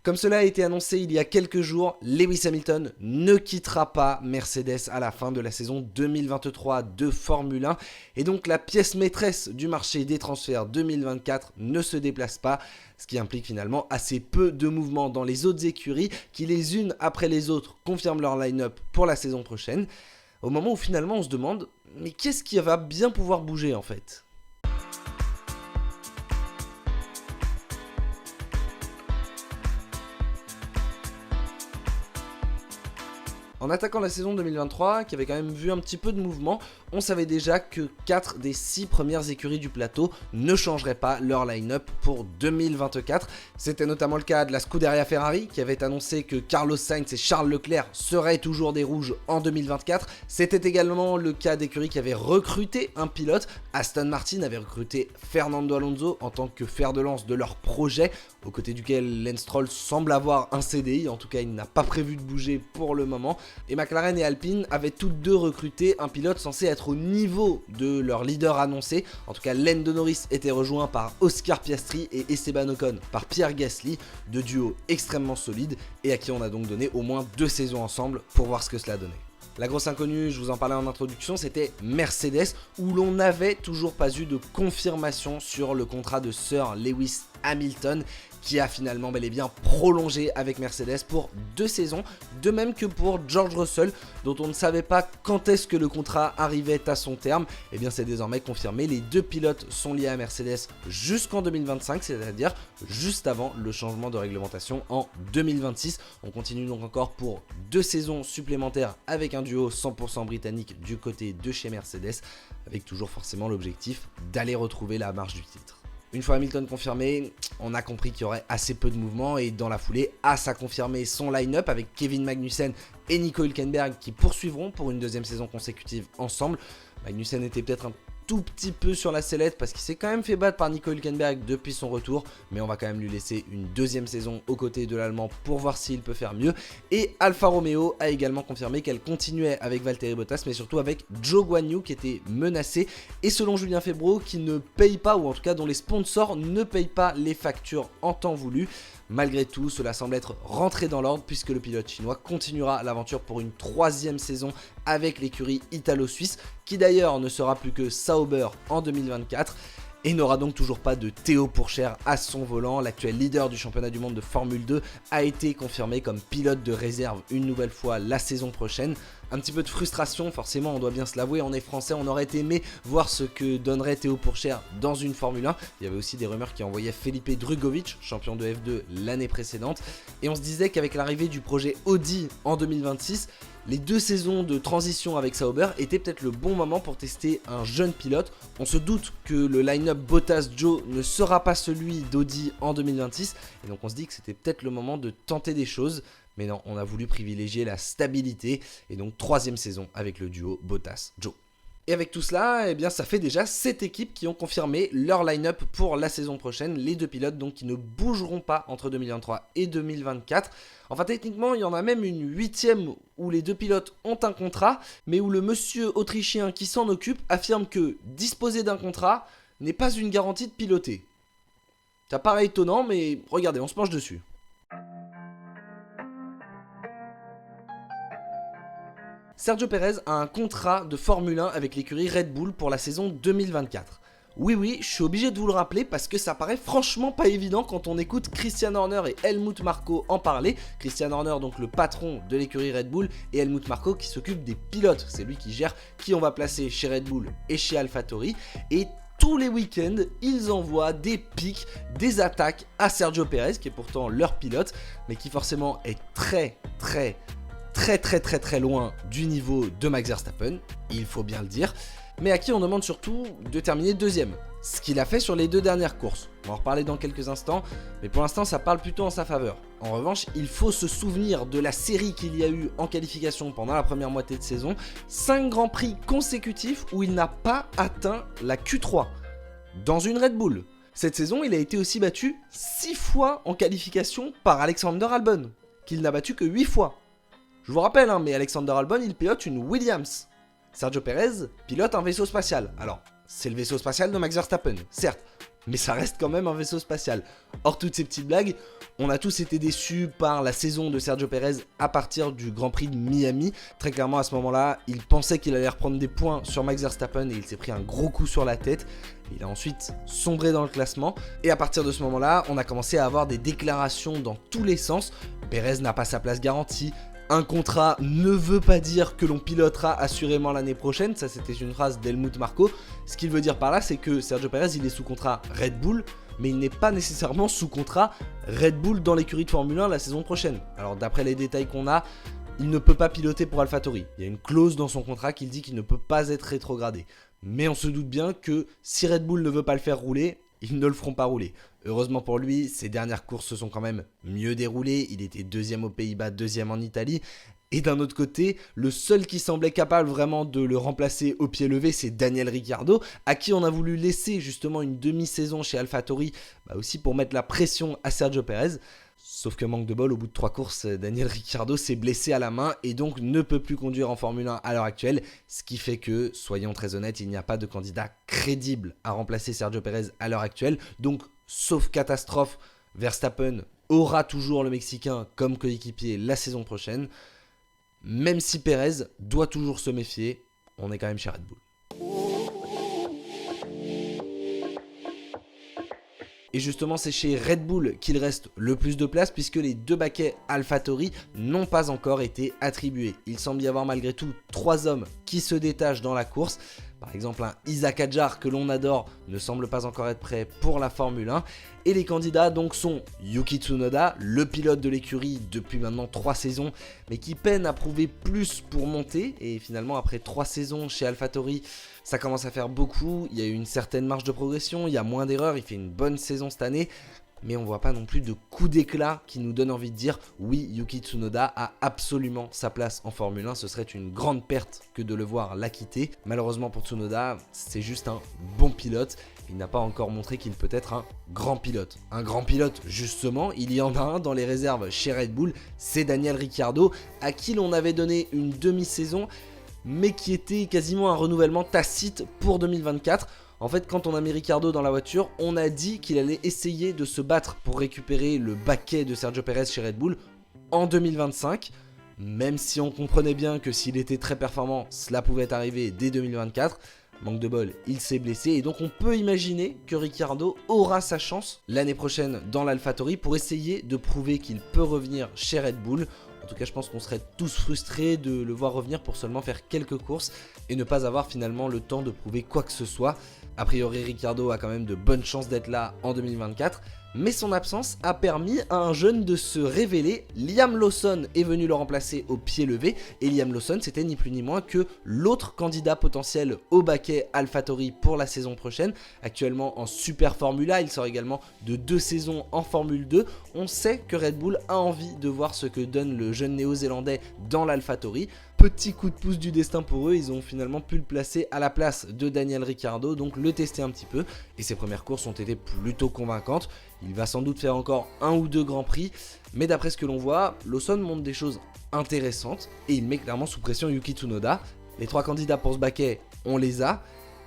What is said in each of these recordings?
Comme cela a été annoncé il y a quelques jours, Lewis Hamilton ne quittera pas Mercedes à la fin de la saison 2023 de Formule 1 et donc la pièce maîtresse du marché des transferts 2024 ne se déplace pas, ce qui implique finalement assez peu de mouvements dans les autres écuries qui les unes après les autres confirment leur line-up pour la saison prochaine, au moment où finalement on se demande mais qu'est-ce qui va bien pouvoir bouger en fait ? En attaquant la saison 2023, qui avait quand même vu un petit peu de mouvement, on savait déjà que 4 des 6 premières écuries du plateau ne changeraient pas leur line-up pour 2024. C'était notamment le cas de la Scuderia Ferrari, qui avait annoncé que Carlos Sainz et Charles Leclerc seraient toujours des rouges en 2024. C'était également le cas d'écuries qui avaient recruté un pilote. Aston Martin avait recruté Fernando Alonso en tant que fer de lance de leur projet, aux côtés duquel Lance Stroll semble avoir un CDI, en tout cas il n'a pas prévu de bouger pour le moment. Et McLaren et Alpine avaient toutes deux recruté un pilote censé être au niveau de leur leader annoncé. En tout cas, Lando Norris était rejoint par Oscar Piastri et Esteban Ocon par Pierre Gasly, deux duos extrêmement solides et à qui on a donc donné au moins 2 saisons ensemble pour voir ce que cela donnait. La grosse inconnue, je vous en parlais en introduction, c'était Mercedes, où l'on n'avait toujours pas eu de confirmation sur le contrat de Sir Lewis Hamilton, qui a finalement bel et bien prolongé avec Mercedes pour 2 saisons, de même que pour George Russell, dont on ne savait pas quand est-ce que le contrat arrivait à son terme. Et bien c'est désormais confirmé, les 2 pilotes sont liés à Mercedes jusqu'en 2025, c'est-à-dire juste avant le changement de réglementation en 2026. On continue donc encore pour 2 saisons supplémentaires avec un duo 100% britannique du côté de chez Mercedes, avec toujours forcément l'objectif d'aller retrouver la marche du titre. Une fois Hamilton confirmé, on a compris qu'il y aurait assez peu de mouvements et dans la foulée, Haas a confirmé son line-up avec Kevin Magnussen et Nico Hülkenberg qui poursuivront pour une 2e saison consécutive ensemble. Magnussen était peut-être un tout petit peu sur la sellette parce qu'il s'est quand même fait battre par Nico Hülkenberg depuis son retour, mais on va quand même lui laisser une 2e saison aux côtés de l'Allemand pour voir s'il peut faire mieux. Et Alfa Romeo a également confirmé qu'elle continuait avec Valtteri Bottas, mais surtout avec Zhou Guanyu qui était menacé, et selon Julien Febvreau qui ne paye pas, ou en tout cas dont les sponsors ne payent pas les factures en temps voulu. Malgré tout, cela semble être rentré dans l'ordre puisque le pilote chinois continuera l'aventure pour une 3e saison avec l'écurie italo-suisse, qui d'ailleurs ne sera plus que Sauber en 2024. Et n'aura donc toujours pas de Théo Pourchaire à son volant. L'actuel leader du championnat du monde de Formule 2 a été confirmé comme pilote de réserve une nouvelle fois la saison prochaine. Un petit peu de frustration, forcément, on doit bien se l'avouer, on est français, on aurait aimé voir ce que donnerait Théo Pourchaire dans une Formule 1. Il y avait aussi des rumeurs qui envoyaient Felipe Drugovich, champion de F2 l'année précédente. Et on se disait qu'avec l'arrivée du projet Audi en 2026, les 2 saisons de transition avec Sauber étaient peut-être le bon moment pour tester un jeune pilote. On se doute que le line-up Bottas-Zhou ne sera pas celui d'Audi en 2026, et donc on se dit que c'était peut-être le moment de tenter des choses. Mais non, on a voulu privilégier la stabilité, et donc 3e saison avec le duo Bottas-Zhou. Et avec tout cela, eh bien, ça fait déjà 7 équipes qui ont confirmé leur line-up pour la saison prochaine. Les 2 pilotes donc qui ne bougeront pas entre 2023 et 2024. Enfin techniquement, il y en a même une 8e où les 2 pilotes ont un contrat, mais où le monsieur autrichien qui s'en occupe affirme que disposer d'un contrat n'est pas une garantie de piloter. Ça paraît étonnant, mais regardez, on se penche dessus. Sergio Pérez a un contrat de Formule 1 avec l'écurie Red Bull pour la saison 2024. Oui, je suis obligé de vous le rappeler parce que ça paraît franchement pas évident quand on écoute Christian Horner et Helmut Marko en parler. Christian Horner, donc le patron de l'écurie Red Bull, et Helmut Marko qui s'occupe des pilotes. C'est lui qui gère qui on va placer chez Red Bull et chez AlphaTauri. Et tous les week-ends, ils envoient des pics, des attaques à Sergio Pérez, qui est pourtant leur pilote, mais qui forcément est très loin du niveau de Max Verstappen, il faut bien le dire, mais à qui on demande surtout de terminer 2e, ce qu'il a fait sur les 2 dernières courses. On va en reparler dans quelques instants, mais pour l'instant ça parle plutôt en sa faveur. En revanche, il faut se souvenir de la série qu'il y a eu en qualification pendant la première moitié de saison, 5 grands prix consécutifs où il n'a pas atteint la Q3 dans une Red Bull. Cette saison, il a été aussi battu 6 fois en qualification par Alexander Albon, qu'il n'a battu que 8 fois. Je vous rappelle, mais Alexander Albon, il pilote une Williams. Sergio Pérez pilote un vaisseau spatial. Alors, c'est le vaisseau spatial de Max Verstappen, certes, mais ça reste quand même un vaisseau spatial. Hors toutes ces petites blagues, on a tous été déçus par la saison de Sergio Pérez à partir du Grand Prix de Miami. Très clairement, à ce moment-là, il pensait qu'il allait reprendre des points sur Max Verstappen et il s'est pris un gros coup sur la tête. Il a ensuite sombré dans le classement et à partir de ce moment-là, on a commencé à avoir des déclarations dans tous les sens. Pérez n'a pas sa place garantie. Un contrat ne veut pas dire que l'on pilotera assurément l'année prochaine, ça c'était une phrase d'Helmut Marko. Ce qu'il veut dire par là, c'est que Sergio Pérez il est sous contrat Red Bull, mais il n'est pas nécessairement sous contrat Red Bull dans l'écurie de Formule 1 la saison prochaine. Alors d'après les détails qu'on a, il ne peut pas piloter pour AlphaTauri. Il y a une clause dans son contrat qui dit qu'il ne peut pas être rétrogradé. Mais on se doute bien que si Red Bull ne veut pas le faire rouler, ils ne le feront pas rouler. Heureusement pour lui, ses dernières courses se sont quand même mieux déroulées. Il était 2e aux Pays-Bas, 2e en Italie. Et d'un autre côté, le seul qui semblait capable vraiment de le remplacer au pied levé, c'est Daniel Ricciardo, à qui on a voulu laisser justement une demi-saison chez AlphaTauri, aussi pour mettre la pression à Sergio Pérez. Sauf que manque de bol, au bout de 3 courses, Daniel Ricciardo s'est blessé à la main et donc ne peut plus conduire en Formule 1 à l'heure actuelle. Ce qui fait que, soyons très honnêtes, il n'y a pas de candidat crédible à remplacer Sergio Pérez à l'heure actuelle. Donc, sauf catastrophe, Verstappen aura toujours le Mexicain comme coéquipier la saison prochaine. Même si Pérez doit toujours se méfier, on est quand même chez Red Bull. Et justement, c'est chez Red Bull qu'il reste le plus de place puisque les 2 baquets AlphaTauri n'ont pas encore été attribués. Il semble y avoir malgré tout 3 hommes qui se détachent dans la course. Par exemple, un Isaac Hadjar que l'on adore ne semble pas encore être prêt pour la Formule 1. Et les candidats donc sont Yuki Tsunoda, le pilote de l'écurie depuis maintenant 3 saisons, mais qui peine à prouver plus pour monter. Et finalement, après 3 saisons chez AlphaTauri, ça commence à faire beaucoup. Il y a eu une certaine marge de progression, il y a moins d'erreurs, il fait une bonne saison cette année. Mais on voit pas non plus de coup d'éclat qui nous donne envie de dire oui, Yuki Tsunoda a absolument sa place en Formule 1. Ce serait une grande perte que de le voir la quitter. Malheureusement pour Tsunoda, c'est juste un bon pilote. Il n'a pas encore montré qu'il peut être un grand pilote. Un grand pilote, justement, il y en a un dans les réserves chez Red Bull, c'est Daniel Ricciardo, à qui l'on avait donné une demi-saison, mais qui était quasiment un renouvellement tacite pour 2024. En fait, quand on a mis Ricciardo dans la voiture, on a dit qu'il allait essayer de se battre pour récupérer le baquet de Sergio Pérez chez Red Bull en 2025. Même si on comprenait bien que s'il était très performant, cela pouvait arriver dès 2024. Manque de bol, il s'est blessé et donc on peut imaginer que Ricciardo aura sa chance l'année prochaine dans l'AlphaTauri pour essayer de prouver qu'il peut revenir chez Red Bull. En tout cas, je pense qu'on serait tous frustrés de le voir revenir pour seulement faire quelques courses et ne pas avoir finalement le temps de prouver quoi que ce soit. A priori, Ricciardo a quand même de bonnes chances d'être là en 2024, mais son absence a permis à un jeune de se révéler. Liam Lawson est venu le remplacer au pied levé, et Liam Lawson, c'était ni plus ni moins que l'autre candidat potentiel au baquet AlphaTauri pour la saison prochaine. Actuellement en Super Formula, il sort également de 2 saisons en Formule 2. On sait que Red Bull a envie de voir ce que donne le jeune néo-zélandais dans l'AlphaTauri. Petit coup de pouce du destin pour eux, ils ont finalement pu le placer à la place de Daniel Ricciardo, donc le tester un petit peu, et ses premières courses ont été plutôt convaincantes. Il va sans doute faire encore 1 ou 2 grands prix, mais d'après ce que l'on voit, Lawson montre des choses intéressantes, et il met clairement sous pression Yuki Tsunoda. Les 3 candidats pour ce baquet, on les a,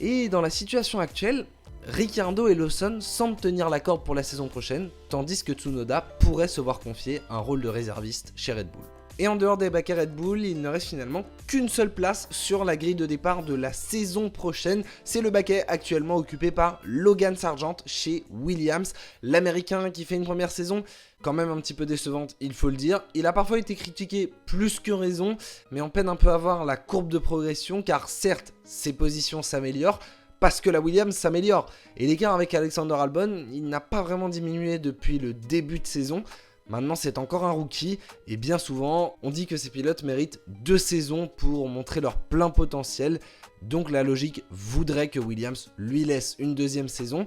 et dans la situation actuelle, Ricciardo et Lawson semblent tenir la corde pour la saison prochaine, tandis que Tsunoda pourrait se voir confier un rôle de réserviste chez Red Bull. Et en dehors des baquets Red Bull, il ne reste finalement qu'une seule place sur la grille de départ de la saison prochaine. C'est le baquet actuellement occupé par Logan Sargent chez Williams. L'Américain qui fait une première saison quand même un petit peu décevante, il faut le dire. Il a parfois été critiqué plus que raison, mais on peine un peu à voir la courbe de progression, car certes, ses positions s'améliorent, parce que la Williams s'améliore. Et l'écart avec Alexander Albon, il n'a pas vraiment diminué depuis le début de saison. Maintenant, c'est encore un rookie, et bien souvent, on dit que ces pilotes méritent 2 saisons pour montrer leur plein potentiel. Donc la logique voudrait que Williams lui laisse une 2e saison.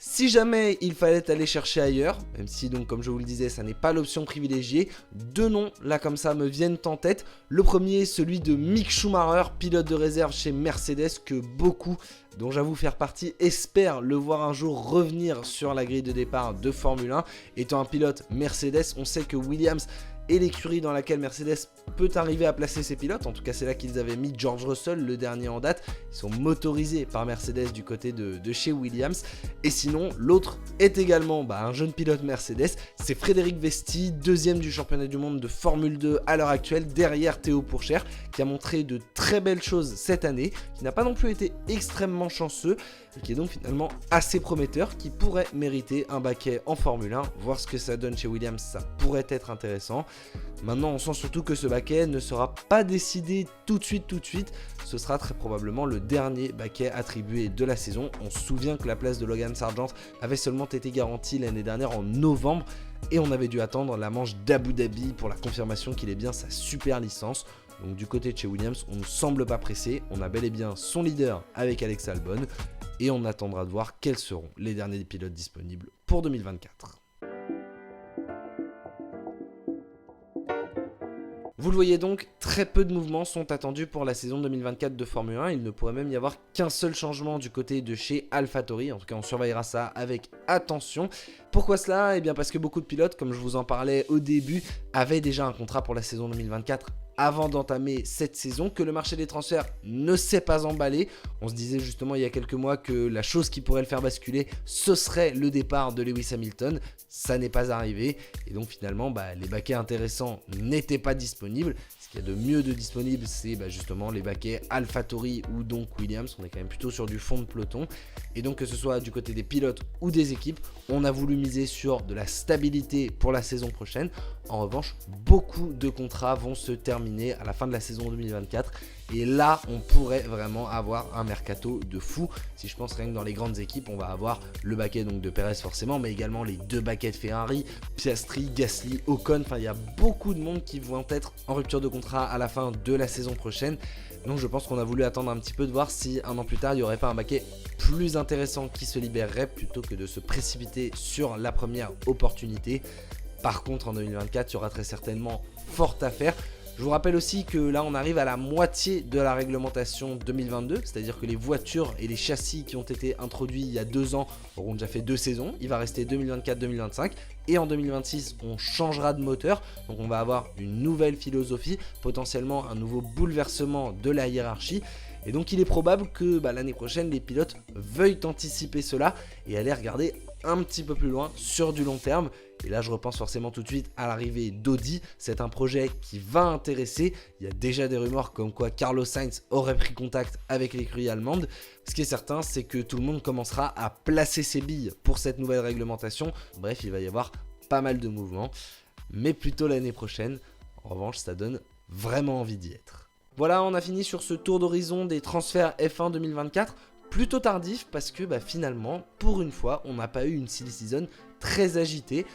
Si jamais il fallait aller chercher ailleurs, même si donc comme je vous le disais, ça n'est pas l'option privilégiée, 2 noms là comme ça me viennent en tête. Le premier, celui de Mick Schumacher, pilote de réserve chez Mercedes, que beaucoup dont j'avoue faire partie, espère le voir un jour revenir sur la grille de départ de Formule 1. Étant un pilote Mercedes, on sait que Williams et l'écurie dans laquelle Mercedes peut arriver à placer ses pilotes. En tout cas, c'est là qu'ils avaient mis George Russell, le dernier en date. Ils sont motorisés par Mercedes du côté de chez Williams. Et sinon, l'autre est également un jeune pilote Mercedes. C'est Frédéric Vesti, deuxième du championnat du monde de Formule 2 à l'heure actuelle, derrière Théo Pourchaire, qui a montré de très belles choses cette année, qui n'a pas non plus été extrêmement chanceux, et qui est donc finalement assez prometteur, qui pourrait mériter un baquet en Formule 1. Voir ce que ça donne chez Williams, ça pourrait être intéressant. Maintenant, on sent surtout que ce baquet ne sera pas décidé tout de suite. Ce sera très probablement le dernier baquet attribué de la saison. On se souvient que la place de Logan Sargent avait seulement été garantie l'année dernière en novembre, et on avait dû attendre la manche d'Abu Dhabi pour la confirmation qu'il ait bien sa super licence. Donc du côté de chez Williams, on ne semble pas pressé. On a bel et bien son leader avec Alex Albon, et on attendra de voir quels seront les derniers pilotes disponibles pour 2024. Vous le voyez donc, très peu de mouvements sont attendus pour la saison 2024 de Formule 1. Il ne pourrait même y avoir qu'un seul changement du côté de chez AlphaTauri. En tout cas, on surveillera ça avec attention. Pourquoi cela ? Eh bien parce que beaucoup de pilotes, comme je vous en parlais au début, avaient déjà un contrat pour la saison 2024 avant d'entamer cette saison, que le marché des transferts ne s'est pas emballé. On se disait justement il y a quelques mois que la chose qui pourrait le faire basculer, ce serait le départ de Lewis Hamilton. Ça n'est pas arrivé, et donc finalement les baquets intéressants n'étaient pas disponibles. Ce qu'il y a de mieux de disponible, c'est justement les baquets AlphaTauri ou donc Williams. On est quand même plutôt sur du fond de peloton, et donc que ce soit du côté des pilotes ou des équipes, on a voulu miser sur de la stabilité pour la saison prochaine. En revanche, beaucoup de contrats vont se terminer à la fin de la saison 2024, et là on pourrait vraiment avoir un mercato de fou. Si je pense rien que dans les grandes équipes, on va avoir le baquet donc de Perez forcément, mais également les deux baquets de Ferrari, Piastri, Gasly, Ocon. Enfin, il y a beaucoup de monde qui vont être en rupture de contrat à la fin de la saison prochaine. Donc je pense qu'on a voulu attendre un petit peu de voir si un an plus tard il n'y aurait pas un baquet plus intéressant qui se libérerait, plutôt que de se précipiter sur la première opportunité. Par contre, en 2024, il y aura très certainement fort à faire. Je vous rappelle aussi que là, on arrive à la moitié de la réglementation 2022, c'est-à-dire que les voitures et les châssis qui ont été introduits il y a 2 ans auront déjà fait 2 saisons. Il va rester 2024-2025, et en 2026, on changera de moteur. Donc on va avoir une nouvelle philosophie, potentiellement un nouveau bouleversement de la hiérarchie. Et donc il est probable que l'année prochaine, les pilotes veuillent anticiper cela et aller regarder un petit peu plus loin sur du long terme. Et là, je repense forcément tout de suite à l'arrivée d'Audi. C'est un projet qui va intéresser. Il y a déjà des rumeurs comme quoi Carlos Sainz aurait pris contact avec l'écurie allemande. Ce qui est certain, c'est que tout le monde commencera à placer ses billes pour cette nouvelle réglementation. Bref, il va y avoir pas mal de mouvements, mais plutôt l'année prochaine. En revanche, ça donne vraiment envie d'y être. Voilà, on a fini sur ce tour d'horizon des transferts F1 2024. Plutôt tardif parce que finalement, pour une fois, on n'a pas eu une silly season très agitée.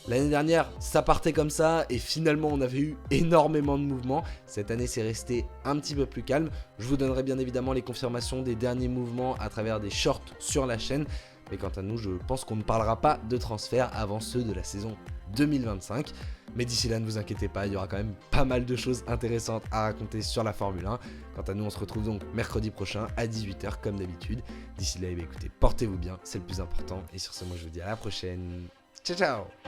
L'année dernière, ça partait comme ça et finalement on avait eu énormément de mouvements. Cette année, c'est resté un petit peu plus calme. Je vous donnerai bien évidemment les confirmations des derniers mouvements à travers des shorts sur la chaîne. Mais quant à nous, je pense qu'on ne parlera pas de transferts avant ceux de la saison 2025. Mais d'ici là, ne vous inquiétez pas, il y aura quand même pas mal de choses intéressantes à raconter sur la Formule 1. Quant à nous, on se retrouve donc mercredi prochain à 18 h comme d'habitude. D'ici là, écoutez, portez-vous bien, c'est le plus important. Et sur ce, moi je vous dis à la prochaine. Ciao ciao.